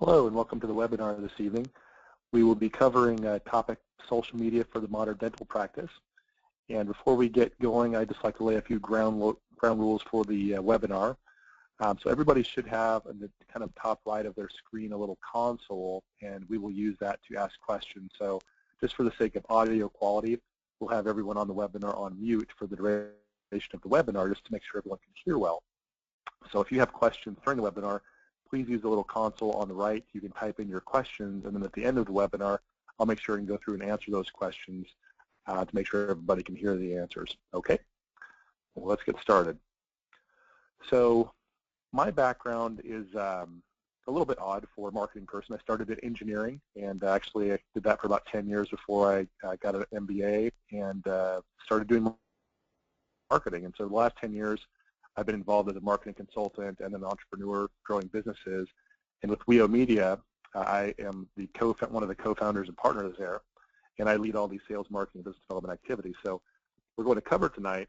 Hello and welcome to the webinar this evening. We will be covering topic social media for the modern dental practice. And before we get going, I'd just like to lay a few ground rules for the webinar. So everybody should have in the kind of top right of their screen a little console, and we will use that to ask questions. So just for the sake of audio quality, we'll have everyone on the webinar on mute for the duration of the webinar just to make sure everyone can hear well. So if you have questions during the webinar, please use the little console on the right. You can type in your questions, and then at the end of the webinar, I'll make sure and go through and answer those questions to make sure everybody can hear the answers. Okay? Well, let's get started. So my background is a little bit odd for a marketing person. I started in engineering, and actually I did that for about 10 years before I got an MBA and started doing marketing. And so the last 10 years, I've been involved as a marketing consultant and an entrepreneur growing businesses. And with WEO Media, I am one of the co-founders and partners there, and I lead all these sales, marketing, and business development activities. So what we're going to cover tonight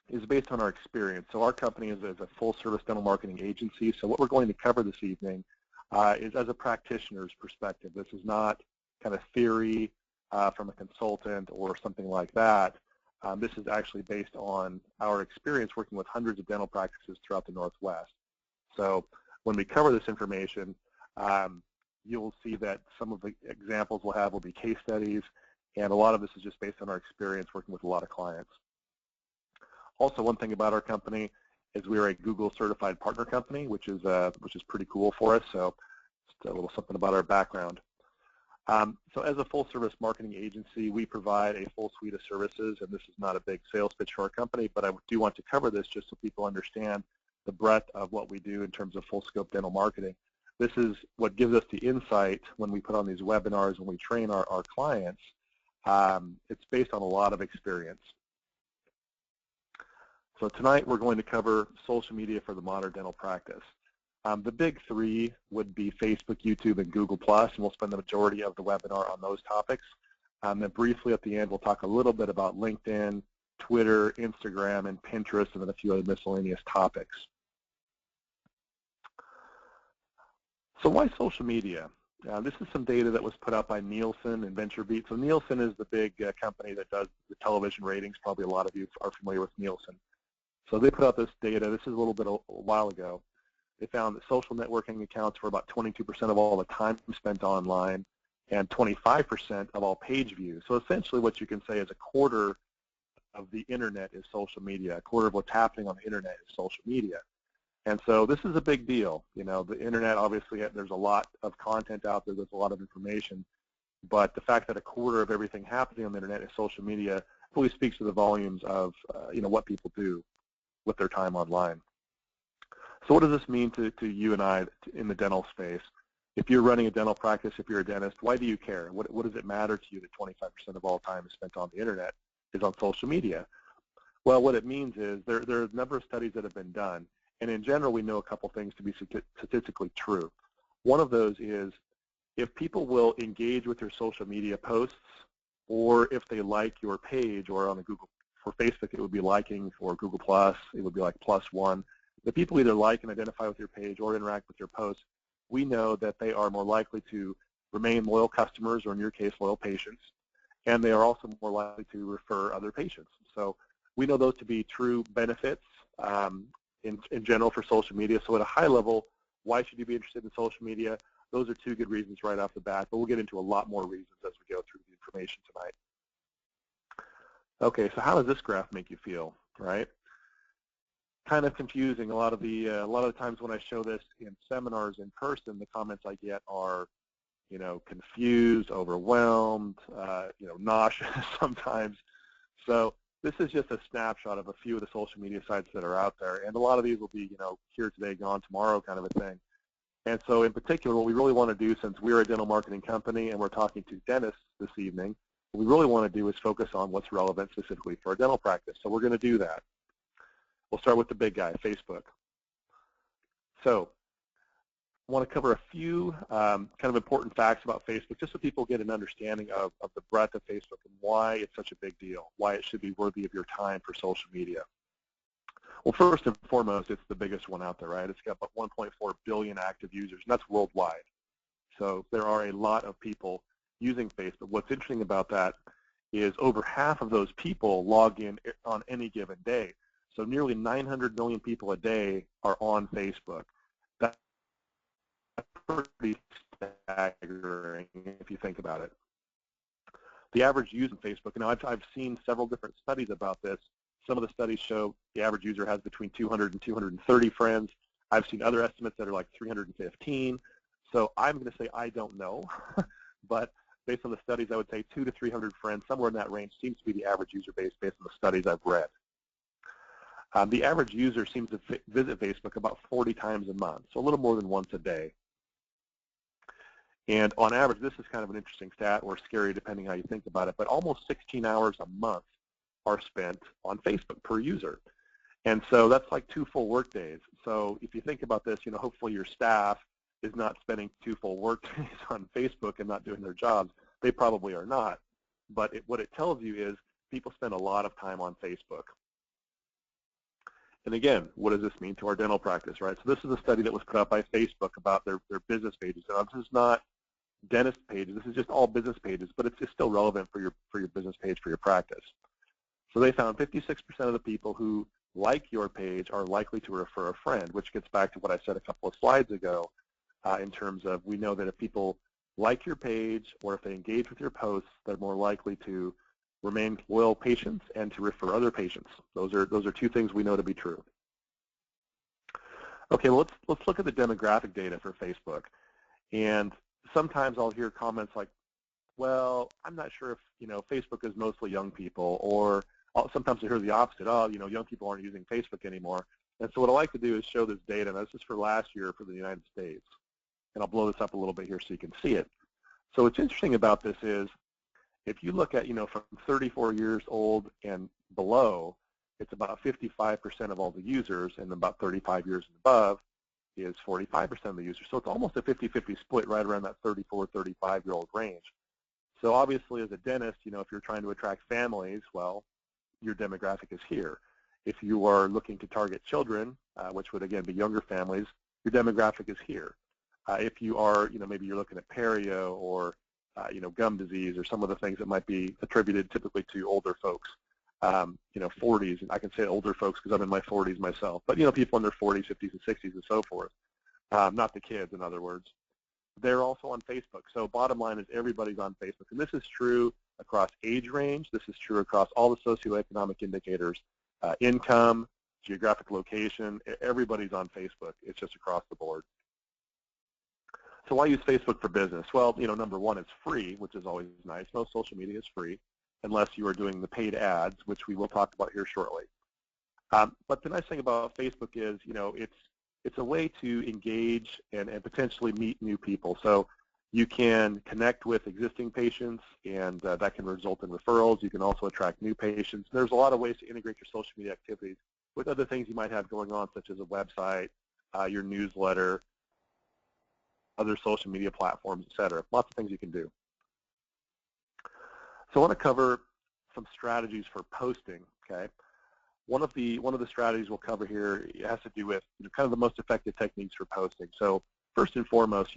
is based on our experience. So our company is a full-service dental marketing agency. So what we're going to cover this evening is as a practitioner's perspective. This is not kind of theory from a consultant or something like that. This is actually based on our experience working with hundreds of dental practices throughout the Northwest. So when we cover this information, you'll see that some of the examples we'll have will be case studies, and a lot of this is just based on our experience working with a lot of clients. Also, one thing about our company is we are a Google certified partner company, which is pretty cool for us. So just a little something about our background. So as a full-service marketing agency, we provide a full suite of services, and this is not a big sales pitch for our company, but I do want to cover this just so people understand the breadth of what we do in terms of full-scope dental marketing. This is what gives us the insight when we put on these webinars, when we train our clients. It's based on a lot of experience. So tonight we're going to cover social media for the modern dental practice. The big three would be Facebook, YouTube, and Google+, and we'll spend the majority of the webinar on those topics. Then briefly at the end, we'll talk a little bit about LinkedIn, Twitter, Instagram, and Pinterest, and then a few other miscellaneous topics. So why social media? This is some data that was put out by Nielsen and VentureBeat. So Nielsen is the big company that does the television ratings. Probably a lot of you are familiar with Nielsen. So they put out this data. This is a little bit a while ago. They found that social networking accounts for about 22% of all the time spent online and 25% of all page views. So essentially what you can say is a quarter of the internet is social media. A quarter of what's happening on the internet is social media. And so this is a big deal. You know, the internet, obviously, there's a lot of content out there. There's a lot of information. But the fact that a quarter of everything happening on the internet is social media really speaks to the volumes of, what people do with their time online. So what does this mean to you and I in the dental space? If you're running a dental practice, if you're a dentist, why do you care? What does it matter to you that 25% of all time is spent on the internet is on social media? Well, what it means is there are a number of studies that have been done, and in general we know a couple things to be statistically true. One of those is if people will engage with your social media posts, or if they like your page, or on a Google, for Facebook it would be liking, or Google+, it would be like +1. The people either like and identify with your page or interact with your posts, we know that they are more likely to remain loyal customers, or in your case, loyal patients, and they are also more likely to refer other patients. So we know those to be true benefits in general for social media. So at a high level, why should you be interested in social media? Those are two good reasons right off the bat, but we'll get into a lot more reasons as we go through the information tonight. Okay, so how does this graph make you feel, right? Kind of confusing. A lot of the times when I show this in seminars in person, the comments I get are, confused, overwhelmed, nauseous sometimes. So this is just a snapshot of a few of the social media sites that are out there, and a lot of these will be, here today, gone tomorrow kind of a thing. And so in particular, what we really want to do, since we're a dental marketing company and we're talking to dentists this evening, what we really want to do is focus on what's relevant specifically for a dental practice. So we're going to do that. We'll start with the big guy, Facebook. So I want to cover a few kind of important facts about Facebook, just so people get an understanding of the breadth of Facebook and why it's such a big deal, why it should be worthy of your time for social media. Well, first and foremost, it's the biggest one out there, right? It's got about 1.4 billion active users, and that's worldwide. So there are a lot of people using Facebook. What's interesting about that is over half of those people log in on any given day. So nearly 900 million people a day are on Facebook. That's pretty staggering if you think about it. The average user on Facebook, and I've seen several different studies about this. Some of the studies show the average user has between 200 and 230 friends. I've seen other estimates that are like 315. So I'm going to say I don't know, but based on the studies, I would say 200 to 300 friends, somewhere in that range seems to be the average user base based on the studies I've read. The average user seems to visit Facebook about 40 times a month, so a little more than once a day. And on average, this is kind of an interesting stat, or scary depending how you think about it, but almost 16 hours a month are spent on Facebook per user. And so that's like 2 full work days. So if you think about this, hopefully your staff is not spending 2 full work days on Facebook and not doing their jobs. They probably are not. But what it tells you is people spend a lot of time on Facebook. And again, what does this mean to our dental practice, right? So this is a study that was put out by Facebook about their business pages. Now, this is not dentist pages. This is just all business pages, but it's still relevant for your business page for your practice. So they found 56% of the people who like your page are likely to refer a friend, which gets back to what I said a couple of slides ago in terms of we know that if people like your page or if they engage with your posts, they're more likely to remain loyal patients and to refer other patients. Those are 2 things we know to be true. Okay, well, let's look at the demographic data for Facebook. And sometimes I'll hear comments like, well, I'm not sure if Facebook is mostly young people, or sometimes I hear the opposite. Oh, young people aren't using Facebook anymore. And so what I like to do is show this data, and this is for last year for the United States. And I'll blow this up a little bit here so you can see it. So what's interesting about this is if you look at, from 34 years old and below, it's about 55% of all the users, and about 35 years and above is 45% of the users. So it's almost a 50-50 split right around that 34, 35-year-old range. So obviously as a dentist, if you're trying to attract families, well, your demographic is here. If you are looking to target children, which would again be younger families, your demographic is here. If you are, maybe you're looking at perio or, gum disease or some of the things that might be attributed typically to older folks, 40s. And I can say older folks because I'm in my 40s myself, but, people in their 40s, 50s, and 60s and so forth, not the kids, in other words. They're also on Facebook. So bottom line is everybody's on Facebook. And this is true across age range. This is true across all the socioeconomic indicators, income, geographic location. Everybody's on Facebook. It's just across the board. So why use Facebook for business? Well, number one, it's free, which is always nice. Most social media is free, unless you are doing the paid ads, which we will talk about here shortly. But the nice thing about Facebook is, it's a way to engage and potentially meet new people. So you can connect with existing patients, and that can result in referrals. You can also attract new patients. There's a lot of ways to integrate your social media activities with other things you might have going on, such as a website, your newsletter, other social media platforms, etc. Lots of things you can do. So I want to cover some strategies for posting. Okay, one of the strategies we'll cover here has to do with kind of the most effective techniques for posting. So first and foremost,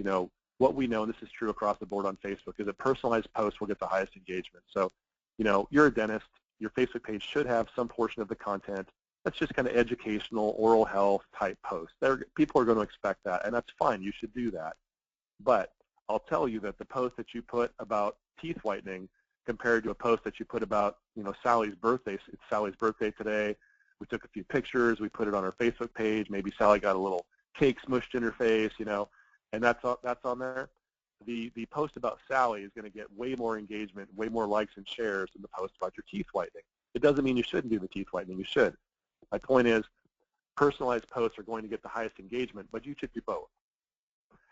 what we know, and this is true across the board on Facebook, is that personalized posts will get the highest engagement. So you're a dentist, your Facebook page should have some portion of the content that's just kind of educational, oral health type posts. People are going to expect that, and that's fine. You should do that. But I'll tell you that the post that you put about teeth whitening compared to a post that you put about, Sally's birthday. It's Sally's birthday today. We took a few pictures. We put it on our Facebook page. Maybe Sally got a little cake smushed in her face, and that's on there. The post about Sally is going to get way more engagement, way more likes and shares than the post about your teeth whitening. It doesn't mean you shouldn't do the teeth whitening. You should. My point is, personalized posts are going to get the highest engagement, but you should do both.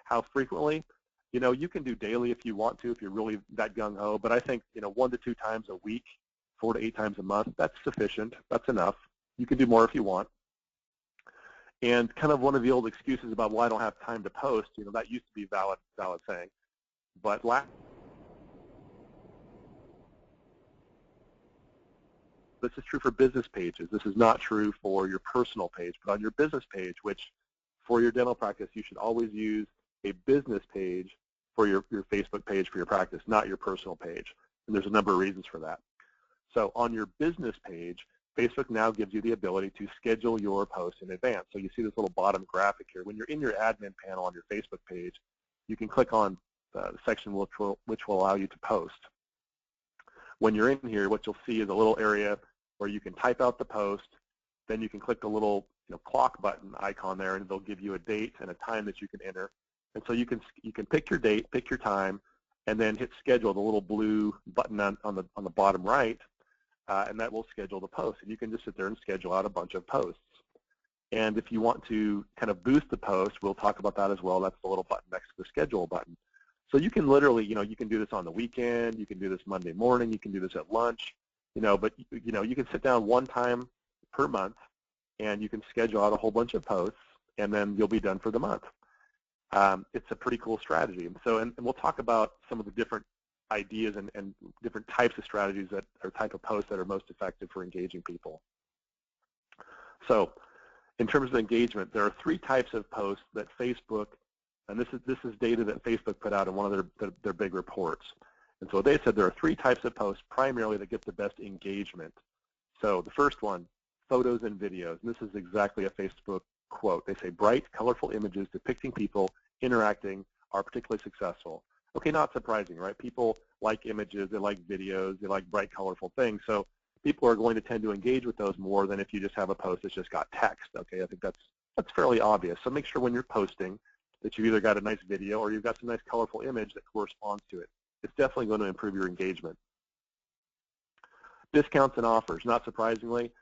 How frequently? You can do daily if you want to, if you're really that gung-ho, but I think, 1 to 2 times a week, 4 to 8 times a month, that's sufficient. That's enough. You can do more if you want. And kind of one of the old excuses about, well, I don't have time to post, that used to be valid saying. But this is true for business pages. This is not true for your personal page, but on your business page, which for your dental practice, you should always use a business page for your Facebook page for your practice, not your personal page. And there's a number of reasons for that. So on your business page, Facebook now gives you the ability to schedule your posts in advance. So you see this little bottom graphic here. When you're in your admin panel on your Facebook page, you can click on the section which will allow you to post. When you're in here, what you'll see is a little area where you can type out the post. Then you can click the little clock button icon there, and they'll give you a date and a time that you can enter. And so you can pick your date, pick your time, and then hit schedule, the little blue button on the bottom right, and that will schedule the post. And you can just sit there and schedule out a bunch of posts. And if you want to kind of boost the post, we'll talk about that as well. That's the little button next to the schedule button. So you can literally, you can do this on the weekend, you can do this Monday morning, you can do this at lunch, but you can sit down one time per month and you can schedule out a whole bunch of posts, and then you'll be done for the month. It's a pretty cool strategy. And so, and we'll talk about some of the different ideas and different types of strategies that are type of posts that are most effective for engaging people. So in terms of engagement, there are 3 types of posts that Facebook, and this is data that Facebook put out in one of their big reports. And so they said there are 3 types of posts primarily that get the best engagement. So the first one, photos and videos. And this is exactly a Facebook quote. They say, bright, colorful images depicting people interacting are particularly successful. Okay, not surprising, right? People like images, they like videos, they like bright, colorful things. So people are going to tend to engage with those more than if you just have a post that's just got text. Okay, I think that's fairly obvious. So make sure when you're posting that you've either got a nice video or you've got some nice colorful image that corresponds to it. It's definitely going to improve your engagement. Discounts and offers, not surprisingly,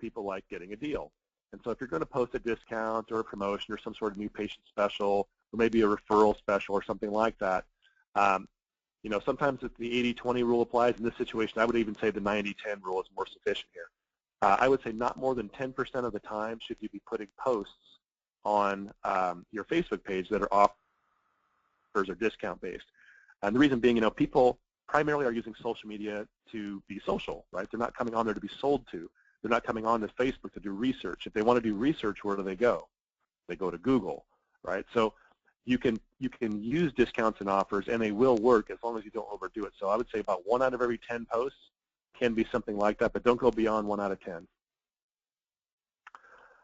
people like getting a deal. And so if you're going to post a discount or a promotion or some sort of new patient special or maybe a referral special or something like that, sometimes if the 80-20 rule applies. In this situation, I would even say the 90-10 rule is more sufficient here. I would say not more than 10% of the time should you be putting posts on your Facebook page that are offers or discount based. And the reason being, people primarily are using social media to be social, right? They're not coming on there to be sold to. They're not coming on to Facebook to do research. If they want to do research, where do they go? They go to Google, right? So you can use discounts and offers, and they will work as long as you don't overdo it. So I would say about 1 out of every 10 posts can be something like that, but don't go beyond 1 out of 10.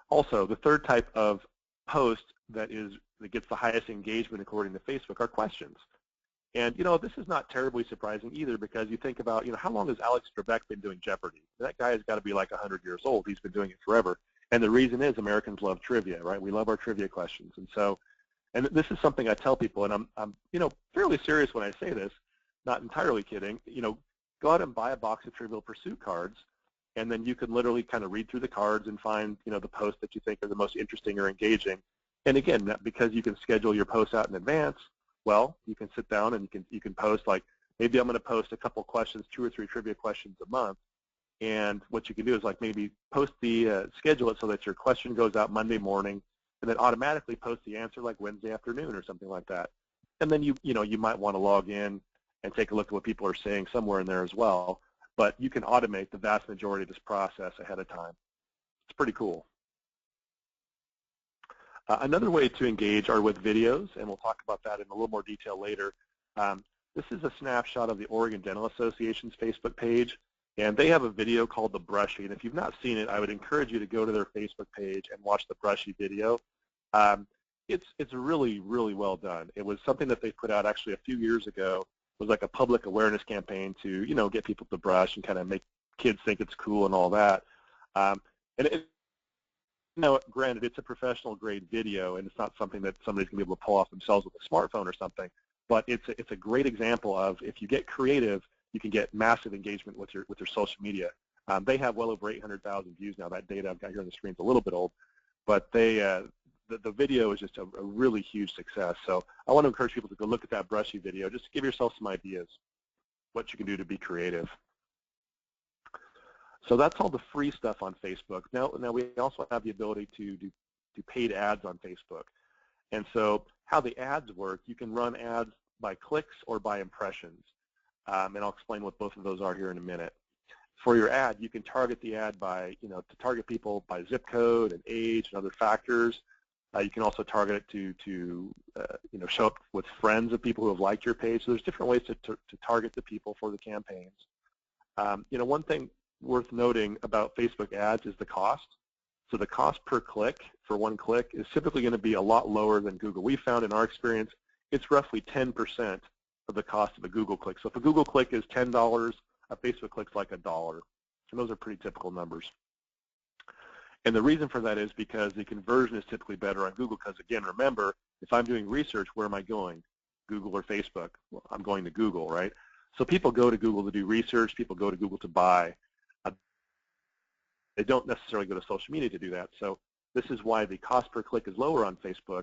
Also, the third type of post that gets the highest engagement according to Facebook are questions. And, this is not terribly surprising either, because you think about, how long has Alex Trebek been doing Jeopardy? That guy has got to be like 100 years old. He's been doing it forever. And the reason is Americans love trivia, right? We love our trivia questions. And so, and this is something I tell people, and I'm fairly serious when I say this, not entirely kidding. Go out and buy a box of Trivial Pursuit cards, and then you can literally kind of read through the cards and find, the posts that you think are the most interesting or engaging. And again, because you can schedule your posts out in advance, well, you can sit down and you can post, like, maybe I'm going to post a couple questions, 2 or 3 trivia questions a month. And what you can do is, like, maybe post schedule it so that your question goes out Monday morning, and then automatically post the answer like Wednesday afternoon or something like that. And then you might want to log in and take a look at what people are saying somewhere in there as well. But you can automate the vast majority of this process ahead of time. It's pretty cool. Another way to engage are with videos, and we'll talk about that in a little more detail later. This is a snapshot of the Oregon Dental Association's Facebook page, and they have a video called The Brushy. And if you've not seen it, I would encourage you to go to their Facebook page and watch the Brushy video. It's really, really well done. It was something that they put out actually a few years ago. It was like a public awareness campaign to, get people to brush and kind of make kids think it's cool and all that. Now, granted, it's a professional grade video, and it's not something that somebody's going to be able to pull off themselves with a smartphone or something. But it's a great example of, if you get creative, you can get massive engagement with your social media. They have well over 800,000 views now. That data I've got here on the screen is a little bit old, but the video is just a really huge success. So I want to encourage people to go look at that Brushy video, just to give yourself some ideas what you can do to be creative. So that's all the free stuff on Facebook. Now we also have the ability to do paid ads on Facebook. And so how the ads work, you can run ads by clicks or by impressions. And I'll explain what both of those are here in a minute. For your ad, you can target the ad by, to target people by zip code and age and other factors. You can also target it to show up with friends of people who have liked your page. So there's different ways to target the people for the campaigns. One thing worth noting about Facebook ads is the cost. So the cost per click for one click is typically going to be a lot lower than Google. We found in our experience it's roughly 10% of the cost of a Google click. So if a Google click is $10, a Facebook click's like $1. And those are pretty typical numbers. And the reason for that is because the conversion is typically better on Google because, again, remember, if I'm doing research, where am I going? Google or Facebook? Well, I'm going to Google, right? So people go to Google to do research. People go to Google to buy. They don't necessarily go to social media to do that. So this is why the cost per click is lower on Facebook,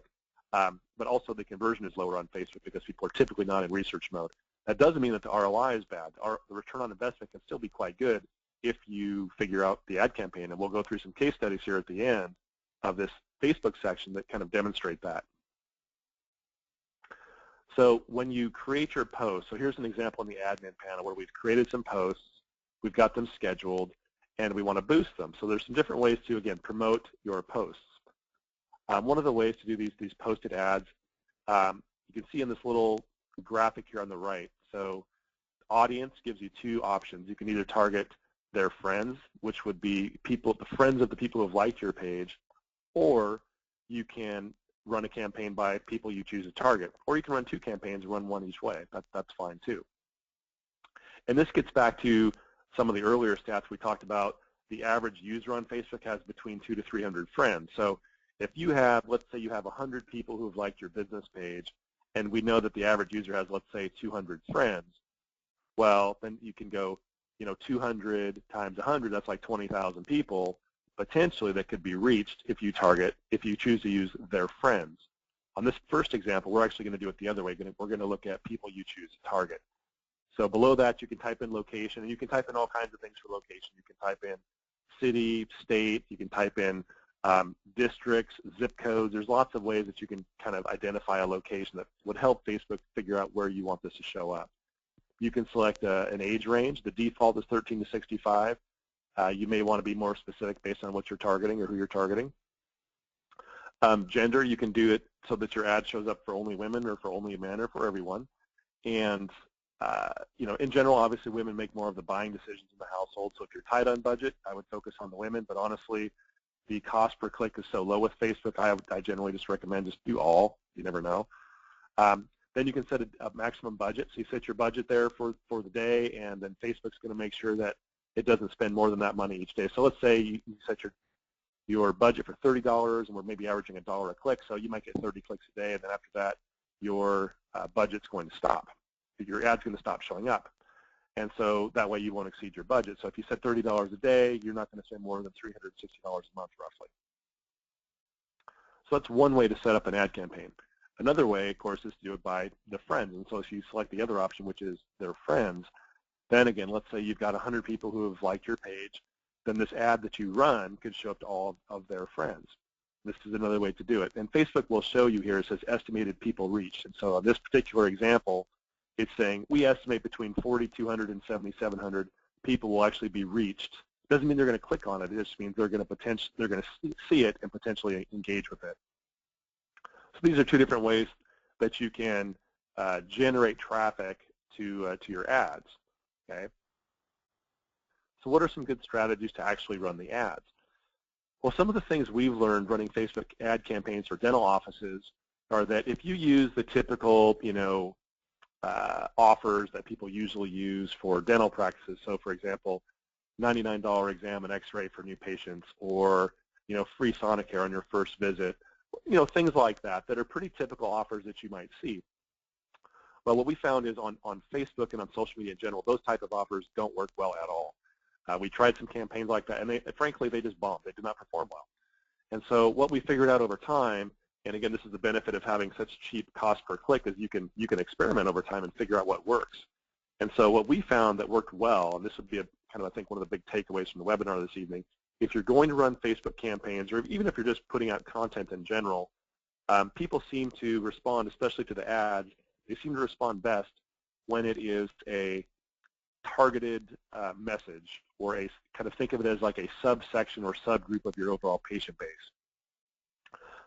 but also the conversion is lower on Facebook because people are typically not in research mode. That doesn't mean that the ROI is bad. The return on investment can still be quite good if you figure out the ad campaign. And we'll go through some case studies here at the end of this Facebook section that kind of demonstrate that. So when you create your post, so here's an example in the admin panel where we've created some posts, we've got them scheduled, and we want to boost them. So there's some different ways to, again, promote your posts. One of the ways to do these posted ads, you can see in this little graphic here on the right. So audience gives you two options. You can either target their friends, which would be the friends of the people who have liked your page, or you can run a campaign by people you choose to target, or you can run two campaigns and run one each way. That's fine too. And this gets back to some of the earlier stats we talked about. The average user on Facebook has between 200 to 300 friends. So if you have, let's say you have 100 people who have liked your business page, and we know that the average user has, let's say, 200 friends, well, then you can go, 200 times 100, that's like 20,000 people, potentially, that could be reached if you choose to use their friends. On this first example, we're actually going to do it the other way. We're going to look at people you choose to target. So below that, you can type in location, and you can type in all kinds of things for location. You can type in city, state, you can type in districts, zip codes. There's lots of ways that you can kind of identify a location that would help Facebook figure out where you want this to show up. You can select an age range. The default is 13 to 65. You may want to be more specific based on what you're targeting or who you're targeting. Gender, you can do it so that your ad shows up for only women or for only men or for everyone. And in general, obviously, women make more of the buying decisions in the household. So if you're tight on budget, I would focus on the women. But honestly, the cost per click is so low with Facebook, I generally just recommend just do all. You never know. Then you can set a maximum budget. So you set your budget there for the day, and then Facebook's going to make sure that it doesn't spend more than that money each day. So let's say you set your budget for $30, and we're maybe averaging $1 a click, so you might get 30 clicks a day, and then after that, your budget's going to stop. Your ad's going to stop showing up. And so that way you won't exceed your budget. So if you set $30 a day, you're not going to spend more than $360 a month roughly. So that's one way to set up an ad campaign. Another way, of course, is to do it by the friends. And so if you select the other option, which is their friends, then again, let's say you've got 100 people who have liked your page, then this ad that you run could show up to all of their friends. This is another way to do it. And Facebook will show you here, it says estimated people reached. And so on this particular example, it's saying we estimate between 4,200 and 7,700 people will actually be reached. It doesn't mean they're going to click on it. It just means they're going to see it and potentially engage with it. So these are two different ways that you can generate traffic to your ads. Okay. So what are some good strategies to actually run the ads? Well, some of the things we've learned running Facebook ad campaigns for dental offices are that if you use the typical, offers that people usually use for dental practices, so for example, $99 exam and x-ray for new patients, or free Sonicare on your first visit, things like that are pretty typical offers that you might see. Well, what we found is on Facebook and on social media in general, those type of offers don't work well at all. We tried some campaigns like that, and frankly, they just bombed. They did not perform well. And so what we figured out over time, and again, this is the benefit of having such cheap cost per click, is you can experiment over time and figure out what works. And so what we found that worked well, and this would be I think one of the big takeaways from the webinar this evening, if you're going to run Facebook campaigns, or even if you're just putting out content in general, people seem to respond, especially to the ads, they seem to respond best when it is a targeted message, or a kind of think of it as like a subsection or subgroup of your overall patient base.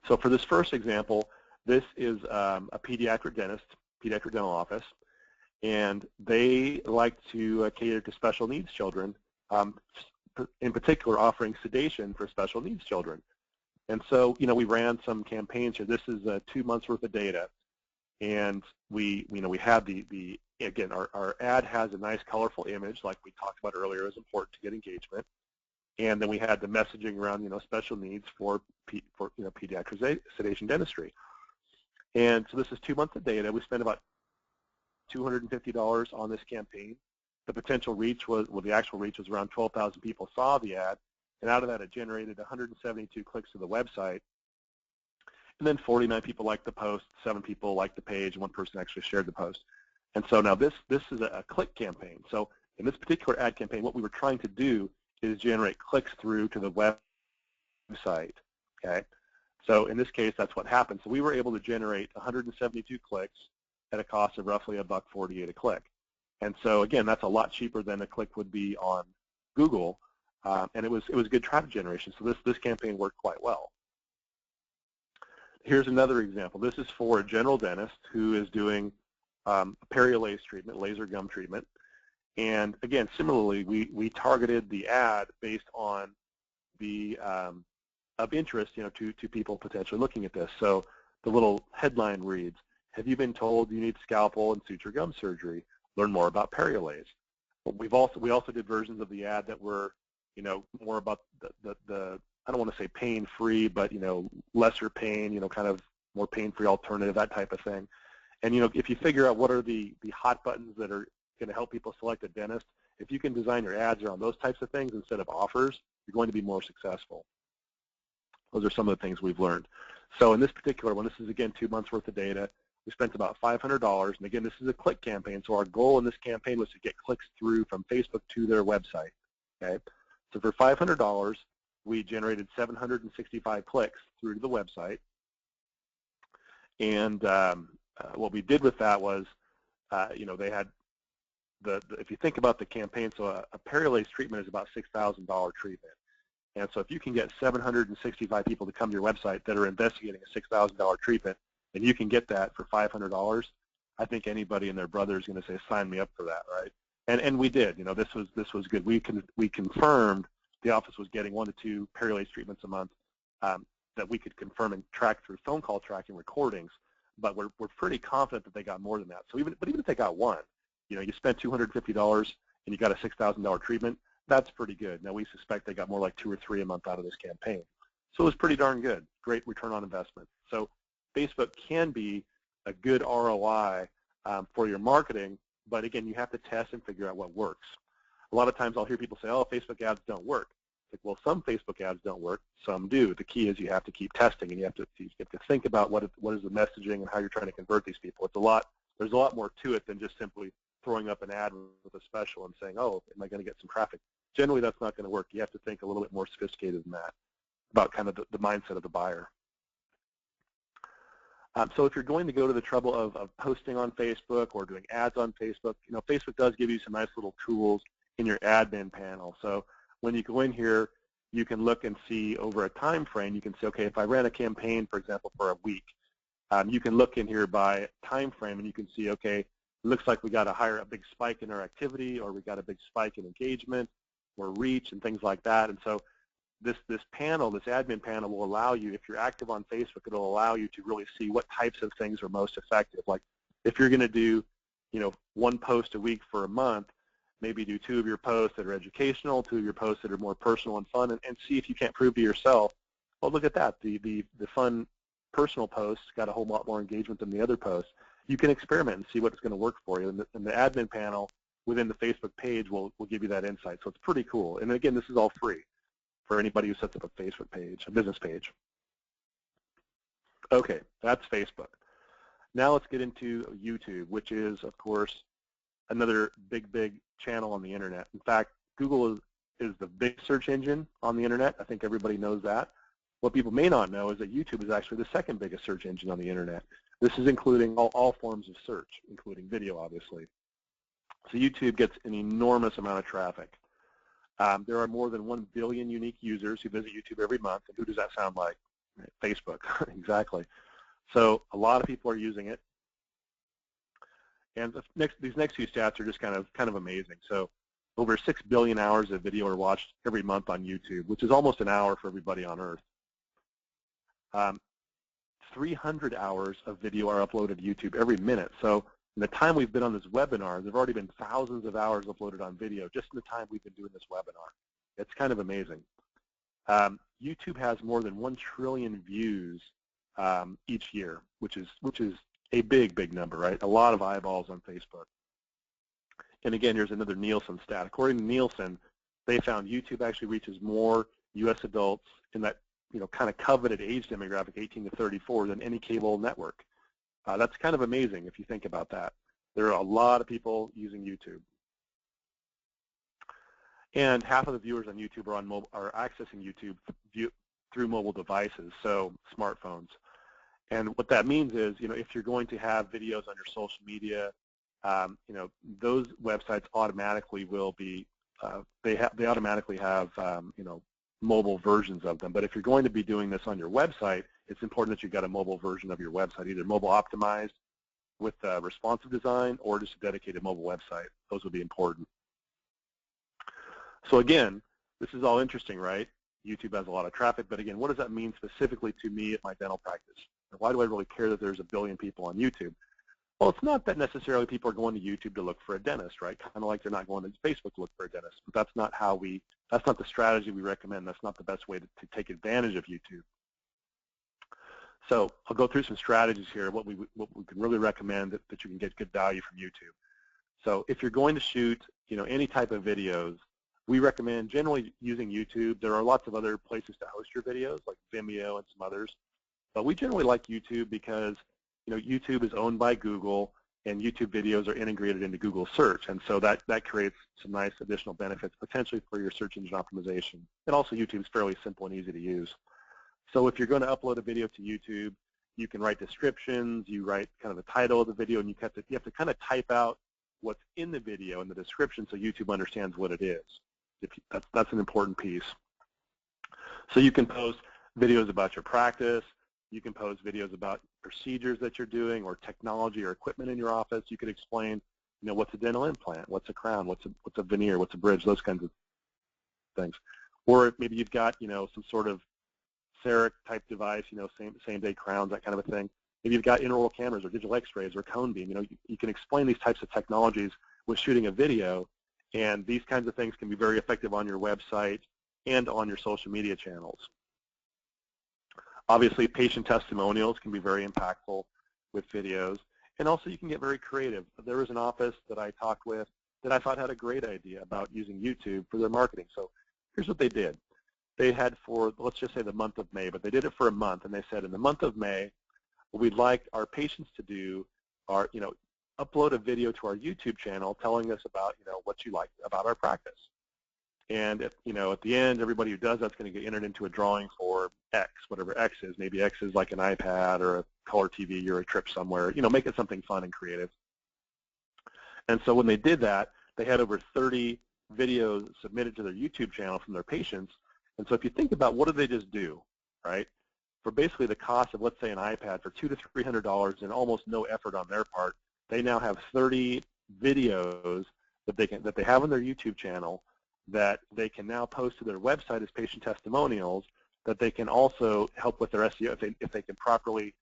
So for this first example, this is a pediatric dental office, and they like to cater to special needs children, in particular offering sedation for special needs children. And so, we ran some campaigns here. This is 2 months worth of data, and we had again, our ad has a nice colorful image, like we talked about earlier, is important to get engagement. And then we had the messaging around, special needs for pediatric sedation dentistry. And so this is 2 months of data. We spent about $250 on this campaign. The potential reach was, the actual reach was around 12,000 people saw the ad, and out of that it generated 172 clicks to the website. And then 49 people liked the post, 7 people liked the page, and 1 person actually shared the post. And so now this is a click campaign. So in this particular ad campaign, what we were trying to do is generate clicks through to the website, okay? So in this case, that's what happened. So we were able to generate 172 clicks at a cost of roughly $1.48 a click. And so again, that's a lot cheaper than a click would be on Google, and it was good traffic generation. So this campaign worked quite well. Here's another example. This is for a general dentist who is doing periolace treatment, laser gum treatment. And again, similarly, we targeted the ad based on the of interest, to people potentially looking at this. So the little headline reads, "Have you been told you need scalpel and suture gum surgery? Learn more about periolace." But we also did versions of the ad that were, more about the I don't want to say pain-free, but lesser pain, kind of more pain-free alternative, that type of thing. And if you figure out what are the hot buttons that are going to help people select a dentist, if you can design your ads around those types of things instead of offers, you're going to be more successful. Those are some of the things we've learned. So in this particular one, this is again 2 months worth of data. We spent about $500, and again, this is a click campaign. So our goal in this campaign was to get clicks through from Facebook to their website. Okay, so for $500, we generated 765 clicks through to the website. And what we did with that was, they had if you think about the campaign, so a periolace treatment is about $6,000 treatment. And so if you can get 765 people to come to your website that are investigating a $6,000 treatment, and you can get that for $500, I think anybody and their brother is going to say, "Sign me up for that," right? And we did. This was good. We confirmed the office was getting 1 to 2 periolace treatments a month that we could confirm and track through phone call tracking recordings. But we're pretty confident that they got more than that. So even if they got 1, you spent $250 and you got a $6,000 treatment, that's pretty good. Now we suspect they got more like 2 or 3 a month out of this campaign. So it was pretty darn good. Great return on investment. So Facebook can be a good ROI for your marketing, but again, you have to test and figure out what works. A lot of times I'll hear people say, "Oh, Facebook ads don't work." Like, well, some Facebook ads don't work, some do. The key is you have to keep testing, and you have to think about what is the messaging and how you're trying to convert these people. There's a lot more to it than just simply throwing up an ad with a special and saying, "Oh, am I going to get some traffic?" Generally, that's not going to work. You have to think a little bit more sophisticated than that about kind of the mindset of the buyer. So if you're going to go to the trouble of posting on Facebook or doing ads on Facebook, Facebook does give you some nice little tools in your admin panel. So when you go in here, you can look and see over a time frame. You can say, okay, if I ran a campaign, for example, for a week, you can look in here by time frame, and you can see, okay, it looks like we got a big spike in our activity, or we got a big spike in engagement or reach and things like that. And so this panel, this admin panel, will allow you, if you're active on Facebook, it'll allow you to really see what types of things are most effective. Like if you're going to do, 1 post a week for a month, maybe do 2 of your posts that are educational, 2 of your posts that are more personal and fun, and see if you can't prove to yourself, well, look at that. The fun personal posts got a whole lot more engagement than the other posts. You can experiment and see what's going to work for you. And the admin panel within the Facebook page will give you that insight. So it's pretty cool. And again, this is all free for anybody who sets up a Facebook page, a business page. Okay, that's Facebook. Now let's get into YouTube, which is, of course, another big channel on the internet. In fact, Google is the big search engine on the internet. I think everybody knows that. What people may not know is that YouTube is actually the second biggest search engine on the internet. This is including all forms of search, including video, obviously. So YouTube gets an enormous amount of traffic. There are more than 1 billion unique users who visit YouTube every month. And who does that sound like? Right? Facebook, exactly. So a lot of people are using it. And these next few stats are just kind of amazing. So over 6 billion hours of video are watched every month on YouTube, which is almost an hour for everybody on Earth. 300 hours of video are uploaded to YouTube every minute. So in the time we've been on this webinar, there have already been thousands of hours uploaded on video just in the time we've been doing this webinar. It's kind of amazing. YouTube has more than 1 trillion views each year, which is a big number, right? A lot of eyeballs on Facebook. And again, here's another Nielsen stat. According to Nielsen, they found YouTube actually reaches more U.S. adults in that kind of coveted age demographic, 18 to 34, than any cable network. That's kind of amazing if you think about that. There are a lot of people using YouTube. And half of the viewers on YouTube are accessing YouTube through mobile devices, so smartphones. And what that means is, if you're going to have videos on your social media, those websites automatically will be, they automatically have, mobile versions of them. But if you're going to be doing this on your website, it's important that you've got a mobile version of your website, either mobile optimized with responsive design or just a dedicated mobile website. Those would be important. So again, this is all interesting, right? YouTube has a lot of traffic, but again, what does that mean specifically to me at my dental practice? Why do I really care that there's 1 billion people on YouTube? Well, it's not that necessarily people are going to YouTube to look for a dentist, right? Kind of like they're not going to Facebook to look for a dentist. But that's not that's not the strategy we recommend. That's not the best way to take advantage of YouTube. So I'll go through some strategies here, what we can really recommend that you can get good value from YouTube. So if you're going to shoot, any type of videos, we recommend generally using YouTube. There are lots of other places to host your videos, like Vimeo and some others. But we generally like YouTube because YouTube is owned by Google, and YouTube videos are integrated into Google search, and so that creates some nice additional benefits potentially for your search engine optimization. And also YouTube is fairly simple and easy to use. So if you're going to upload a video to YouTube, you can write descriptions, you write kind of the title of the video, and you have to kind of type out what's in the video in the description so YouTube understands what it is. That's an important piece. So you can post videos about your practice. You can post videos about procedures that you're doing or technology or equipment in your office. You could explain, what's a dental implant, what's a crown, what's a veneer, what's a bridge, those kinds of things. Or maybe you've got, some sort of CEREC type device, same day crowns, that kind of a thing. Maybe you've got intraoral cameras or digital x-rays or cone beam. You can explain these types of technologies with shooting a video, and these kinds of things can be very effective on your website and on your social media channels. Obviously, patient testimonials can be very impactful with videos, and also you can get very creative. There was an office that I talked with that I thought had a great idea about using YouTube for their marketing. So here's what they did. They had for, let's just say the month of May, but they did it for a month, and they said in the month of May, what we'd like our patients to do are, upload a video to our YouTube channel telling us about, what you like about our practice. And at the end, everybody who does that's going to get entered into a drawing for X, whatever X is. Maybe X is like an iPad or a color TV or a trip somewhere. Make it something fun and creative. And so when they did that, they had over 30 videos submitted to their YouTube channel from their patients. And so if you think about what did they just do, right? For basically the cost of, let's say, an iPad for $200 to $300 and almost no effort on their part, they now have 30 videos that they have on their YouTube channel that they can now post to their website as patient testimonials, that they can also help with their SEO if they can properly,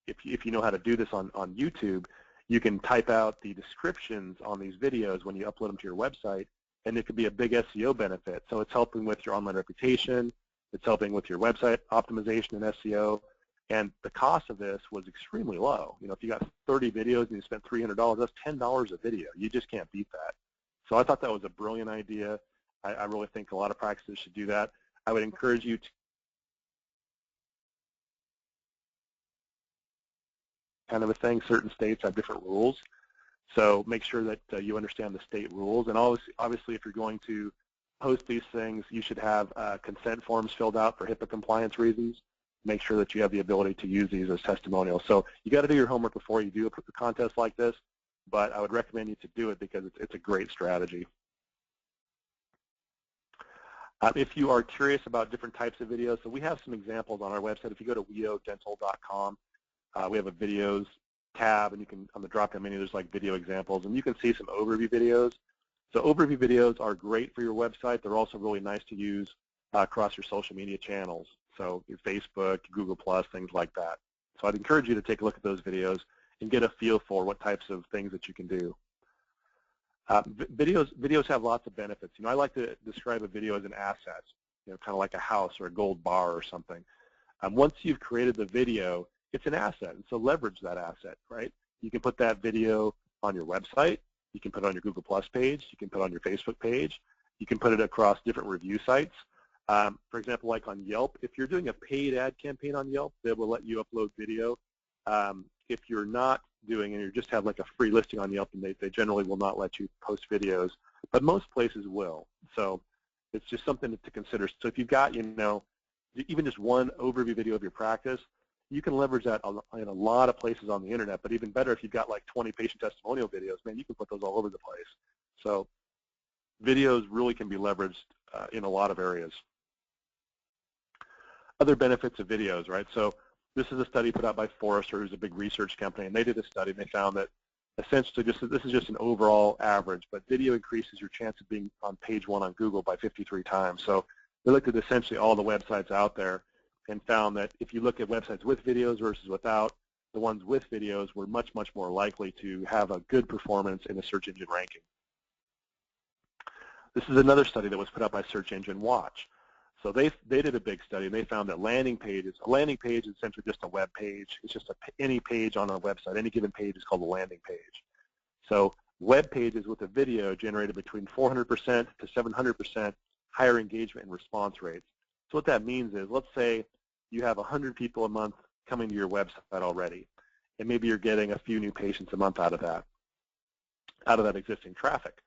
if you know how to do this on YouTube, you can type out the descriptions on these videos when you upload them to your website, and it could be a big SEO benefit. So it's helping with your online reputation, it's helping with your website optimization and SEO, and the cost of this was extremely low. If you got 30 videos and you spent $300, that's $10 a video. You just can't beat that. So I thought that was a brilliant idea. I really think a lot of practices should do that. I would encourage you to kind of a thing. Certain states have different rules. So make sure that you understand the state rules. And obviously, if you're going to post these things, you should have consent forms filled out for HIPAA compliance reasons. Make sure that you have the ability to use these as testimonials. So you got to do your homework before you do a contest like this. But I would recommend you to do it because it's a great strategy. If you are curious about different types of videos, so we have some examples on our website. If you go to weodental.com, we have a videos tab, and you can, on the drop-down menu, there's like video examples, and you can see some overview videos. So overview videos are great for your website. They're also really nice to use across your social media channels, so your Facebook, Google+, things like that. So I'd encourage you to take a look at those videos and get a feel for what types of things that you can do. Videos have lots of benefits. I like to describe a video as an asset, kind of like a house or a gold bar or something. Once you've created the video, it's an asset, and so leverage that asset, right? You can put that video on your website. You can put it on your Google+ page. You can put it on your Facebook page. You can put it across different review sites. For example, like on Yelp, if you're doing a paid ad campaign on Yelp, they will let you upload video. If you're not doing and you just have like a free listing on Yelp, and they generally will not let you post videos, but most places will. So it's just something to consider. So if you've got, even just one overview video of your practice, you can leverage that in a lot of places on the internet, but even better if you've got like 20 patient testimonial videos, man, you can put those all over the place. So videos really can be leveraged in a lot of areas. Other benefits of videos, right? So this is a study put out by Forrester, who's a big research company, and they did a study, and they found that essentially this is just an overall average, but video increases your chance of being on page 1 on Google by 53 times. So they looked at essentially all the websites out there and found that if you look at websites with videos versus without, the ones with videos were much, much more likely to have a good performance in the search engine ranking. This is another study that was put out by Search Engine Watch. So they did a big study, and they found that a landing page is essentially just a web page. It's just any page on a website. Any given page is called a landing page. So web pages with a video generated between 400% to 700% higher engagement and response rates. So what that means is, let's say you have 100 people a month coming to your website already, and maybe you're getting a few new patients a month out of that existing traffic.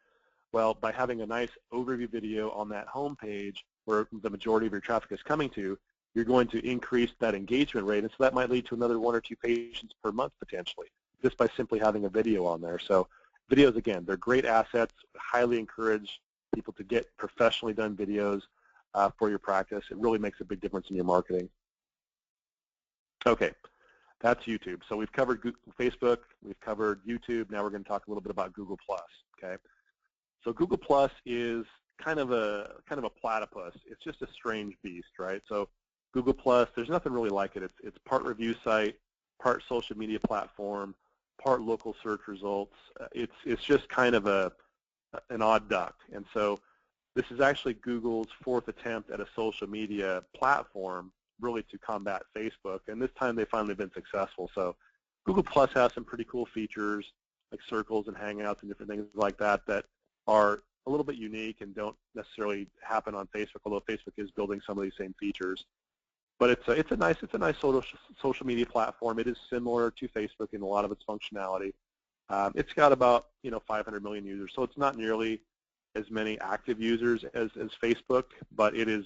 Well, by having a nice overview video on that home page where the majority of your traffic is coming to, you're going to increase that engagement rate, and so that might lead to another 1 or 2 patients per month potentially, just by simply having a video on there. So videos, again, they're great assets. Highly encourage people to get professionally done videos for your practice. It really makes a big difference in your marketing. Okay, that's YouTube. So we've covered Facebook, we've covered YouTube. Now we're going to talk a little bit about Google+. Okay, so Google+ is kind of a platypus. It's just a strange beast, right? So Google+, there's nothing really like it. It's part review site, part social media platform, part local search results. It's just kind of an odd duck. And so this is actually Google's 4th attempt at a social media platform, really to combat Facebook, and this time they've finally been successful. So Google+ has some pretty cool features like circles and hangouts and different things like that that are a little bit unique and don't necessarily happen on Facebook, although Facebook is building some of these same features. But it's a nice social media platform. It is similar to Facebook in a lot of its functionality. It's got about 500 million users, so it's not nearly as many active users as Facebook, but it is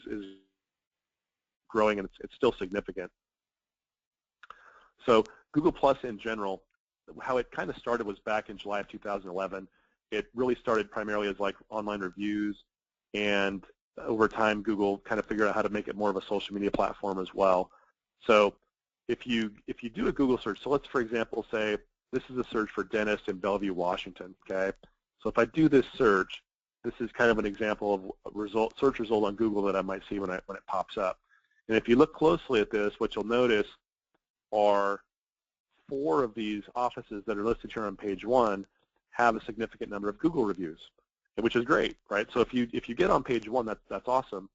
growing, and it's still significant. So Google+ in general, how it kind of started was back in July of 2011. It really started primarily as like online reviews, and over time Google kind of figured out how to make it more of a social media platform as well. So if you do a Google search, so let's for example say this is a search for dentist in Bellevue, Washington. Okay, so if I do this search, this is kind of an example of search result on Google that I might see when it pops up. And if you look closely at this, what you'll notice are 4 of these offices that are listed here on page 1 have a significant number of Google reviews, which is great, right? So if you get on page 1, that's awesome.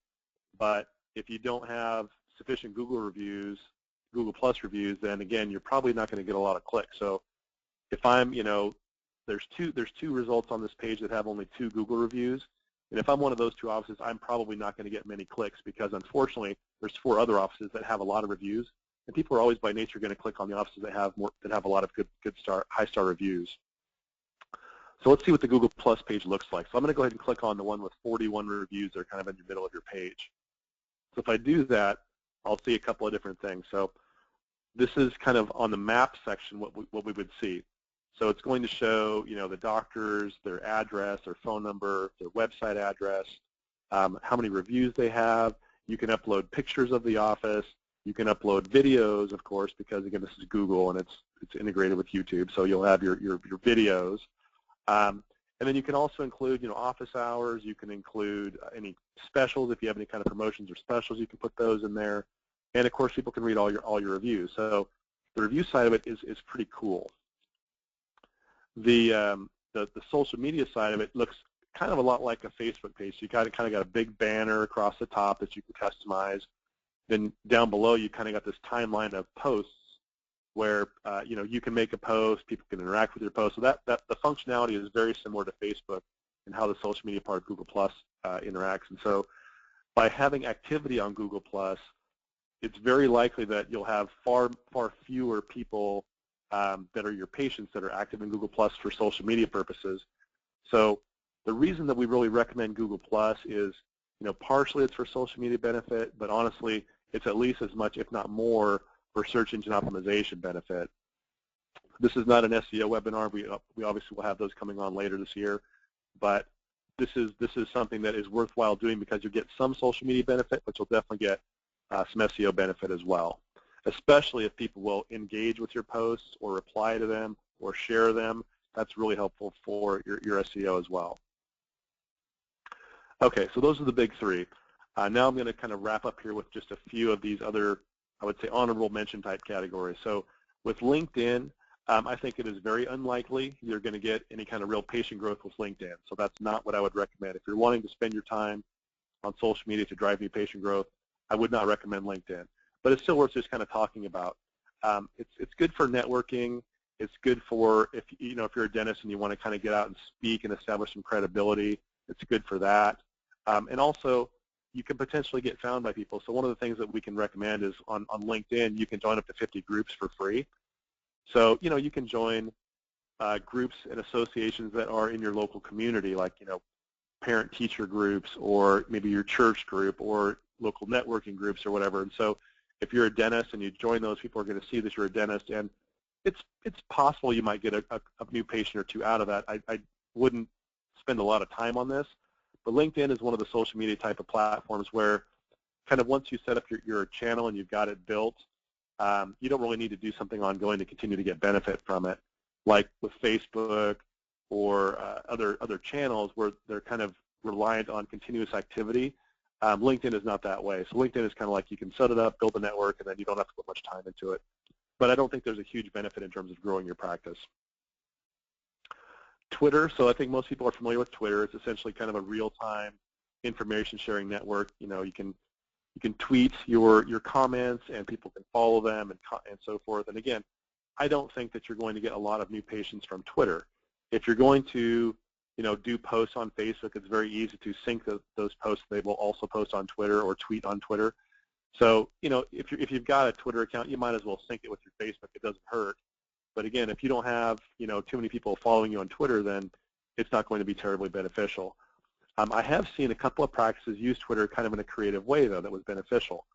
But if you don't have sufficient Google reviews, Google+ reviews, then again you're probably not going to get a lot of clicks. So if I'm, there's two results on this page that have only 2 Google reviews, and if I'm one of those 2 offices, I'm probably not going to get many clicks because unfortunately there's 4 other offices that have a lot of reviews, and people are always by nature going to click on the offices that have a lot of high star reviews. So let's see what the Google+ page looks like. So I'm going to go ahead and click on the one with 41 reviews that are kind of in the middle of your page. So if I do that, I'll see a couple of different things. So this is kind of on the map section what we would see. So it's going to show, the doctors, their address, their phone number, their website address, how many reviews they have. You can upload pictures of the office. You can upload videos, of course, because again, this is Google and it's integrated with YouTube, so you'll have your videos. And then you can also include, office hours. You can include any specials. If you have any kind of promotions or specials, you can put those in there. And of course, people can read all your reviews. So the review side of it is pretty cool. The social media side of it looks kind of a lot like a Facebook page. So you kind of got a big banner across the top that you can customize. Then down below, you kind of got this timeline of posts where you can make a post, people can interact with your post. So that the functionality is very similar to Facebook and how the social media part of Google Plus interacts. And so by having activity on Google Plus, it's very likely that you'll have far fewer people that are your patients that are active in Google Plus for social media purposes. So the reason that we really recommend Google Plus is, partially it's for social media benefit, but honestly, it's at least as much, if not more, for search engine optimization benefit. This is not an SEO webinar. We obviously will have those coming on later this year, but this is something that is worthwhile doing because you'll get some social media benefit, but you'll definitely get some SEO benefit as well, especially if people will engage with your posts or reply to them or share them. That's really helpful for your SEO as well. Okay, so those are the big three. Now I'm going to kind of wrap up here with just a few of these other, I would say, honorable mention type categories. So with LinkedIn, I think it is very unlikely you're going to get any kind of real patient growth with LinkedIn. So that's not what I would recommend. If you're wanting to spend your time on social media to drive new patient growth, I would not recommend LinkedIn. But it's still worth just kind of talking about. It's good for networking. It's good for if you're a dentist and you want to kind of get out and speak and establish some credibility. It's good for that. And also, you can potentially get found by people. So one of the things that we can recommend is on LinkedIn, you can join up to 50 groups for free. So, you can join groups and associations that are in your local community, like, parent-teacher groups or maybe your church group or local networking groups or whatever. And so if you're a dentist and you join those, people are going to see that you're a dentist. And it's possible you might get a new patient or two out of that. I wouldn't spend a lot of time on this. But LinkedIn is one of the social media type of platforms where kind of once you set up your channel and you've got it built, you don't really need to do something ongoing to continue to get benefit from it, like with Facebook or other channels where they're kind of reliant on continuous activity. LinkedIn is not that way. So LinkedIn is kind of like you can set it up, build a network, and then you don't have to put much time into it. But I don't think there's a huge benefit in terms of growing your practice. Twitter, so I think most people are familiar with Twitter. It's essentially kind of a real-time information sharing network. You can tweet your comments and people can follow them and so forth. And again, I don't think that you're going to get a lot of new patients from Twitter. If you're going to do posts on Facebook, it's very easy to sync those posts. They will also post on Twitter or tweet on Twitter. So if you've got a Twitter account, you might as well sync it with your Facebook. It doesn't hurt. But again, if you don't have too many people following you on Twitter, then it's not going to be terribly beneficial. I have seen a couple of practices use Twitter kind of in a creative way, though, that was beneficial.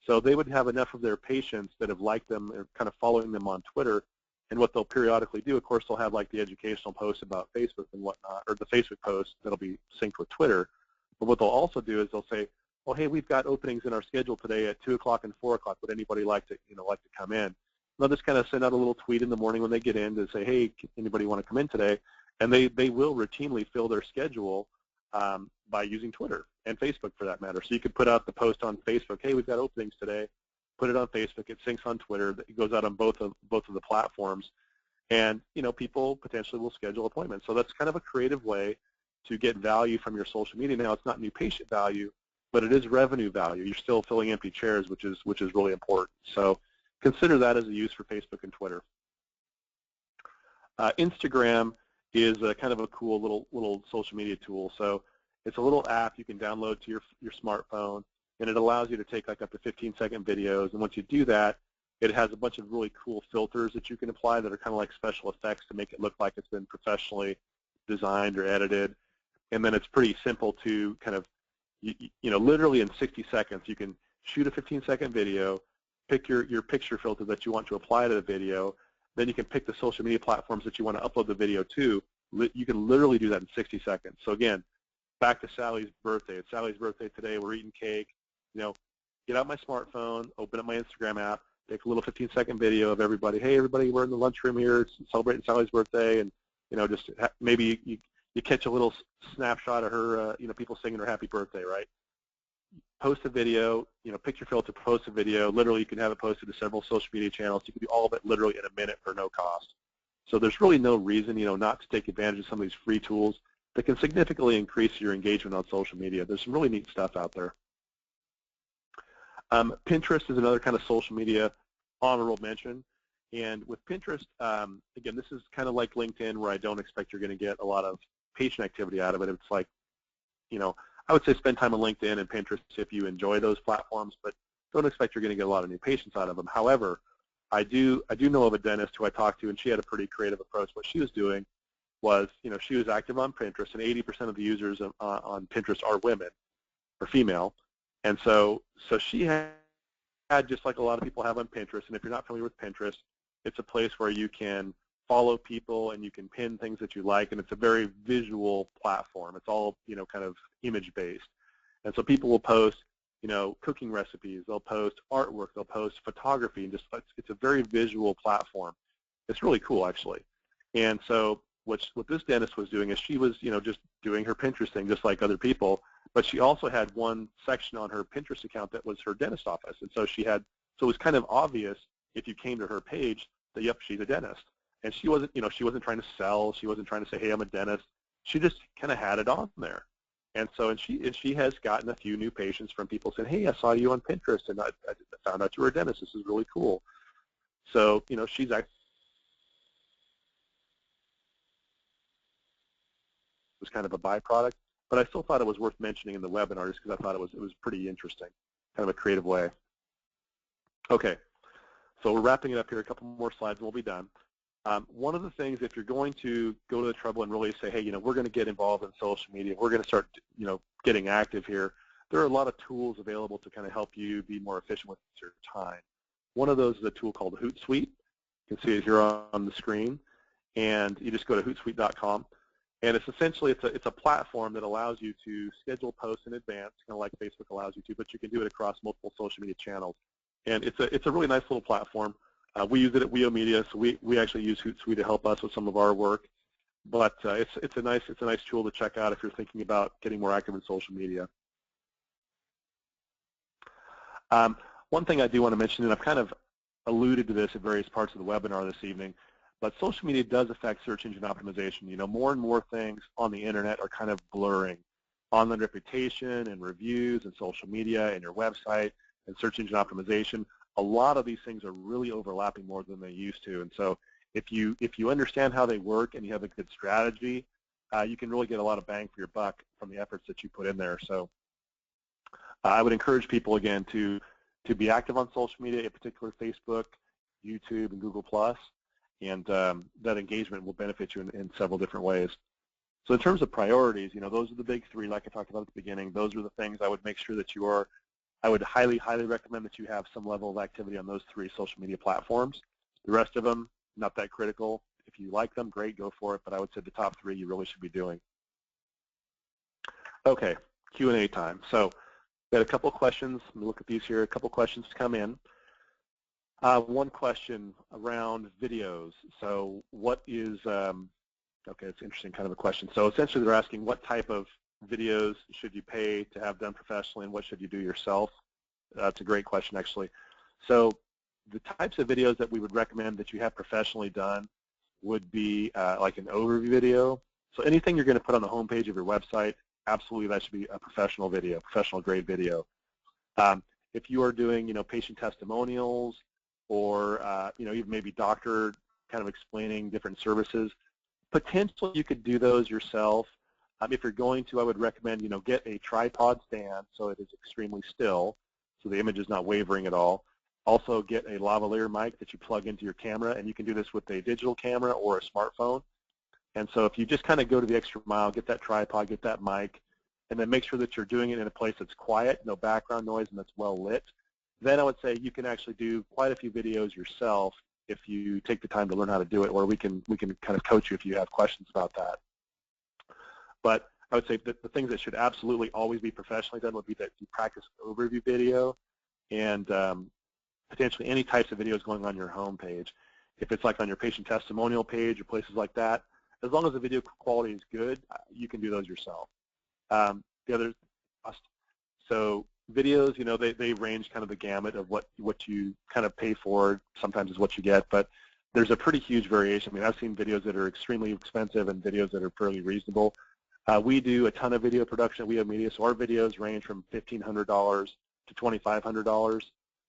So they would have enough of their patients that have liked them or kind of following them on Twitter, and what they'll periodically do, of course, they'll have like the educational posts about Facebook and whatnot, or the Facebook post that'll be synced with Twitter. But what they'll also do is they'll say, well, hey, we've got openings in our schedule today at 2 o'clock and 4 o'clock. Would anybody like to come in? They'll just kind of send out a little tweet in the morning when they get in to say, hey, anybody want to come in today? And they will routinely fill their schedule by using Twitter and Facebook for that matter. So you could put out the post on Facebook, hey, we've got openings today. Put it on Facebook. It syncs on Twitter. It goes out on both of the platforms. And people potentially will schedule appointments. So that's kind of a creative way to get value from your social media. Now, it's not new patient value, but it is revenue value. You're still filling empty chairs, which is really important. So consider that as a use for Facebook and Twitter. Instagram is kind of a cool little social media tool. So it's a little app you can download to your smartphone, and it allows you to take like up to 15-second videos. And once you do that, it has a bunch of really cool filters that you can apply that are kind of like special effects to make it look like it's been professionally designed or edited. And then it's pretty simple to kind of, literally in 60 seconds, you can shoot a 15-second video, pick your picture filter that you want to apply to the video, then you can pick the social media platforms that you want to upload the video to. You can literally do that in 60 seconds. So again, back to Sally's birthday. It's Sally's birthday today. We're eating cake. Get out my smartphone, open up my Instagram app, take a little 15-second video of everybody. Hey, everybody, we're in the lunchroom here celebrating Sally's birthday, and just maybe you catch a little snapshot of her, people singing her happy birthday, right? Post a video, picture filter, post a video. Literally, you can have it posted to several social media channels. You can do all of it literally in a minute for no cost. So there's really no reason, not to take advantage of some of these free tools that can significantly increase your engagement on social media. There's some really neat stuff out there. Pinterest is another kind of social media honorable mention. And with Pinterest, again, this is kind of like LinkedIn, where I don't expect you're going to get a lot of patient activity out of it. It's like, I would say spend time on LinkedIn and Pinterest if you enjoy those platforms, but don't expect you're going to get a lot of new patients out of them. However, I do know of a dentist who I talked to, and she had a pretty creative approach. What she was doing was, she was active on Pinterest, and 80% of the users on Pinterest are women or female. And so she had, just like a lot of people have on Pinterest, and if you're not familiar with Pinterest, it's a place where you can follow people and you can pin things that you like, and it's a very visual platform. It's all, kind of image-based. And so people will post, cooking recipes, they'll post artwork, they'll post photography, and just it's a very visual platform. It's really cool, actually. And so what this dentist was doing is she was, just doing her Pinterest thing just like other people, but she also had one section on her Pinterest account that was her dentist office. And so so it was kind of obvious if you came to her page that, yep, she's a dentist. And she wasn't, she wasn't trying to sell. She wasn't trying to say, hey, I'm a dentist. She just kind of had it on there. And so, she has gotten a few new patients from people saying, hey, I saw you on Pinterest, and I found out you were a dentist. This is really cool. So, she's actually was kind of a byproduct, but I still thought it was worth mentioning in the webinar just because I thought it was pretty interesting, kind of a creative way. Okay, so we're wrapping it up here. A couple more slides and we'll be done. One of the things, if you're going to go to the trouble and really say, hey, we're going to get involved in social media, we're going to start, getting active here, there are a lot of tools available to kind of help you be more efficient with your time. One of those is a tool called HootSuite. You can see it here on the screen, and you just go to hootsuite.com. And it's essentially, it's a platform that allows you to schedule posts in advance, kind of like Facebook allows you to, but you can do it across multiple social media channels. And it's a really nice little platform. We use it at WEO Media, so we actually use HootSuite to help us with some of our work. But it's a nice tool to check out if you're thinking about getting more active in social media. One thing I do want to mention, and I've kind of alluded to this at various parts of the webinar this evening, but social media does affect search engine optimization. More and more things on the internet are kind of blurring. Online reputation and reviews and social media and your website and search engine optimization, a lot of these things are really overlapping more than they used to. And so if you understand how they work and you have a good strategy, you can really get a lot of bang for your buck from the efforts that you put in there. So I would encourage people, again, to be active on social media, in particular Facebook, YouTube, and Google+. And that engagement will benefit you in several different ways. So in terms of priorities, those are the big three, like I talked about at the beginning. Those are the things I would make sure that you are. I would highly, highly recommend that you have some level of activity on those three social media platforms. The rest of them, not that critical. If you like them, great, go for it. But I would say the top three you really should be doing. Okay, Q&A time. So we had a couple questions. Let me look at these here. A couple questions come in. One question around videos. So what is, okay, it's interesting kind of a question. So essentially they're asking what type of videos should you pay to have done professionally and what should you do yourself? That's a great question, actually. So the types of videos that we would recommend that you have professionally done would be like an overview video. So anything you're going to put on the homepage of your website, absolutely that should be a professional video, professional grade video. If you are doing, patient testimonials or, even maybe doctor kind of explaining different services, potentially you could do those yourself. If you're going to, I would recommend, get a tripod stand so it is extremely still, so the image is not wavering at all. Also get a lavalier mic that you plug into your camera, and you can do this with a digital camera or a smartphone. And so if you just kind of go to the extra mile, get that tripod, get that mic, and then make sure that you're doing it in a place that's quiet, no background noise, and that's well lit, then I would say you can actually do quite a few videos yourself if you take the time to learn how to do it, or we can kind of coach you if you have questions about that. But I would say that the things that should absolutely always be professionally done would be the practice overview video and potentially any types of videos going on your home page. If it's like on your patient testimonial page or places like that, as long as the video quality is good, you can do those yourself. The other, so videos, you know, they range kind of the gamut of what you kind of pay for. Sometimes is what you get, but there's a pretty huge variation. I mean, I've seen videos that are extremely expensive and videos that are fairly reasonable. We do a ton of video production at WEO Media, so our videos range from $1,500 to $2,500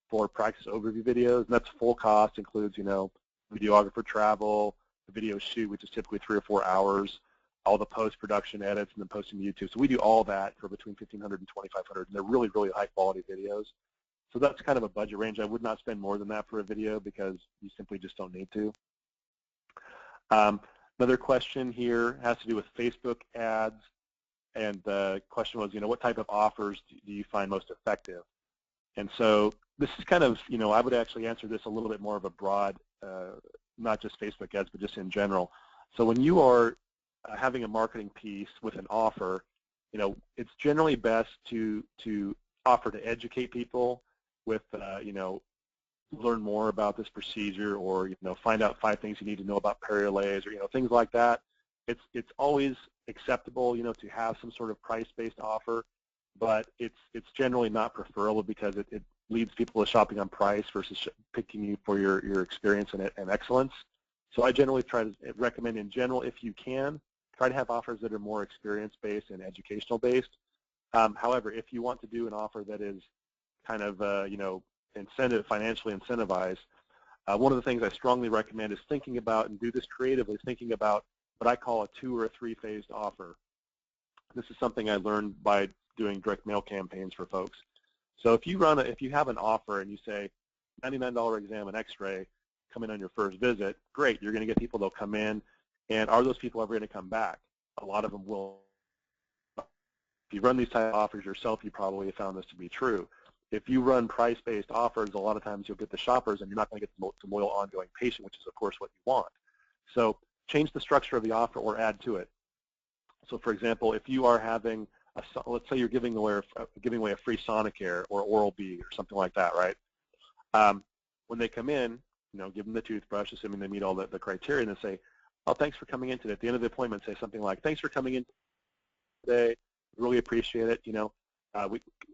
for practice overview videos, and that's full cost, includes, you know, videographer travel, the video shoot, which is typically 3 or 4 hours, all the post-production edits, and then posting to YouTube. So we do all that for between $1,500 and $2,500, and they're really, really high-quality videos. So that's kind of a budget range. I would not spend more than that for a video because you simply just don't need to. Another question here has to do with Facebook ads, and the question was, you know, what type of offers do you find most effective? And so this is kind of, you know, I would actually answer this a little bit more of a broad, not just Facebook ads, but just in general. So when you are having a marketing piece with an offer, you know, it's generally best to offer to educate people with, you know, learn more about this procedure, or, you know, find out 5 things you need to know about periolays, or, you know, things like that. It's always acceptable, you know, to have some sort of price-based offer, but it's generally not preferable because it leads people to shopping on price versus picking you for your experience and excellence. So I generally try to recommend, in general, if you can, try to have offers that are more experience-based and educational-based. However, if you want to do an offer that is kind of, you know, financially incentivized, one of the things I strongly recommend is thinking about, and do this creatively, thinking about what I call a 2 or 3-phased offer. This is something I learned by doing direct mail campaigns for folks. So if you have an offer and you say $99 exam and x-ray, come in on your first visit, great, you're going to get people, they'll come in, and are those people ever going to come back? A lot of them will. If you run these type of offers yourself, you probably have found this to be true. If you run price-based offers, a lot of times you'll get the shoppers and you're not going to get the loyal ongoing patient, which is, of course, what you want. So change the structure of the offer or add to it. So, for example, if you are having, let's say you're giving away a free Sonicare or Oral-B or something like that, right? When they come in, you know, give them the toothbrush, assuming they meet all the criteria, and then say, oh, thanks for coming in today. At the end of the appointment, say something like, thanks for coming in today. Really appreciate it. You know,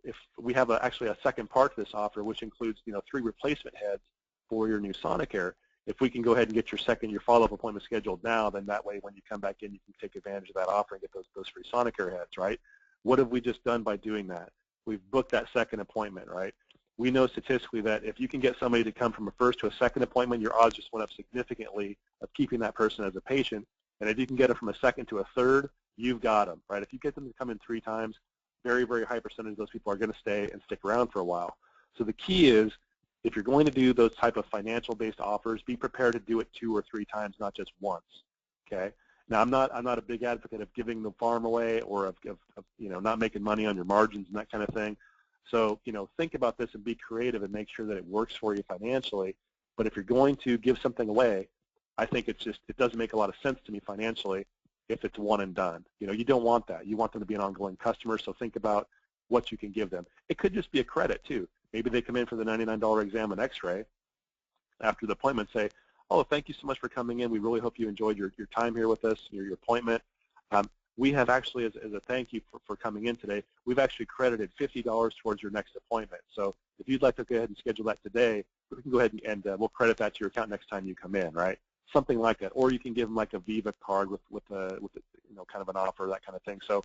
if we have actually a second part to this offer, which includes, you know, 3 replacement heads for your new Sonicare. If we can go ahead and get your follow-up appointment scheduled now, then that way when you come back in, you can take advantage of that offer and get those free Sonicare heads, right? What have we just done by doing that? We've booked that second appointment, right? We know statistically that if you can get somebody to come from a first to a second appointment, your odds just went up significantly of keeping that person as a patient. And if you can get them from a second to a third, you've got them, right? If you get them to come in 3 times, very, very high percentage of those people are going to stay and stick around for a while. So the key is, if you're going to do those type of financial-based offers, be prepared to do it 2 or 3 times, not just once. Okay. Now, I'm not a big advocate of giving the farm away or of you know, not making money on your margins and that kind of thing. So, you know, think about this and be creative and make sure that it works for you financially. But if you're going to give something away, I think it doesn't make a lot of sense to me financially if it's one and done. You know, you don't want that. You want them to be an ongoing customer, so think about what you can give them. It could just be a credit, too. Maybe they come in for the $99 exam and x-ray. After the appointment, say, oh, thank you so much for coming in. We really hope you enjoyed your time here with us, your appointment. We have actually, as a thank you for coming in today, we've actually credited $50 towards your next appointment. So if you'd like to go ahead and schedule that today, we can go ahead and we'll credit that to your account next time you come in, right? Something like that. Or you can give them like a Viva card with you know, kind of an offer, that kind of thing. So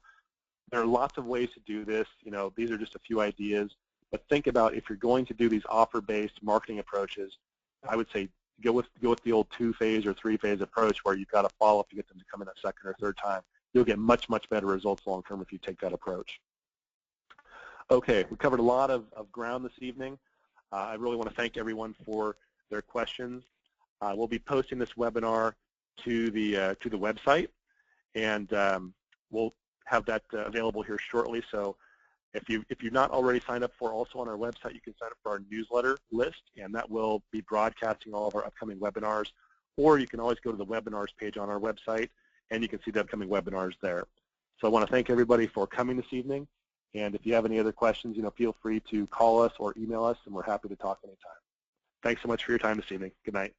there are lots of ways to do this. You know, these are just a few ideas. But think about, if you're going to do these offer-based marketing approaches, I would say go with the old 2-phase or 3-phase approach, where you've got to follow up to get them to come in a second or third time. You'll get much, much better results long term if you take that approach. Okay, we covered a lot of ground this evening. I really want to thank everyone for their questions. We'll be posting this webinar to the website, and we'll have that available here shortly. So if you're not already signed up for, also on our website, you can sign up for our newsletter list, and that will be broadcasting all of our upcoming webinars. Or you can always go to the webinars page on our website, and you can see the upcoming webinars there. So I want to thank everybody for coming this evening, and if you have any other questions, feel free to call us or email us, and we're happy to talk anytime. Thanks so much for your time this evening. Good night.